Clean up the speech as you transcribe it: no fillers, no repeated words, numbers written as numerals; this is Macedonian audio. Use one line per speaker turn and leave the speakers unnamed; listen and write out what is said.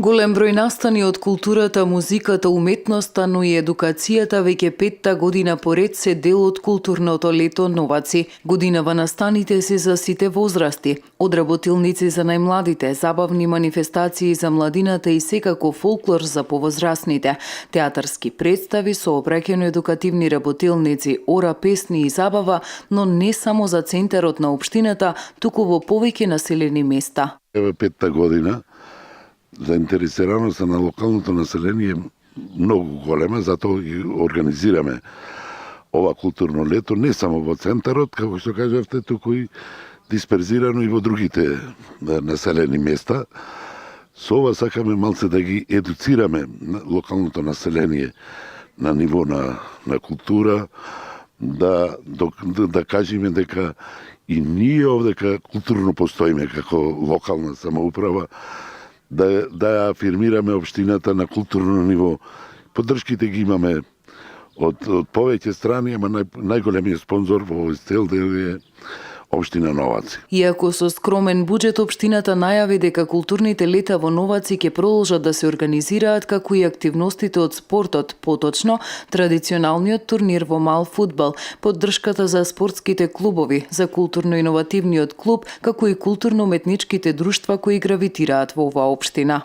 Голем број настани од културата, музиката, уметноста, но и едукацијата веќе петта година поред се дел од културното лето Новаци. Годинава настаните се за сите возрасти, од работилници за најмладите, забавни манифестации за младината и секако фолклор за повозрастните, театарски представи со опреќено едукативни работилници, ора, песни и забава, но не само за центарот на општината, туку во повеќе населени места.
Еве петта година заинтересираноста на локалното население е многу голема, затоа ги организираме ова културно лето не само во центарот, како што кажавте, туку и дисперзирано и во другите населени места. Со ова сакаме малце да ги едуцираме локалното население на ниво на култура, да кажеме дека и ние овдека културно постоиме како локална самоуправа, да афирмираме општината на културно ниво. Поддршките ги имаме од повеќе страни, ама најголемиот спонзор во овој цел дел е општина Новаци.
Иако со скромен буџет, општината најави дека културните лета во Новаци ќе продолжат да се организираат, како и активностите од спортот, поточно традиционалниот турнир во мал фудбал, поддршката за спортските клубови, за културно-иновативниот клуб, како и културно-уметничките друштва кои гравитираат во оваа општина.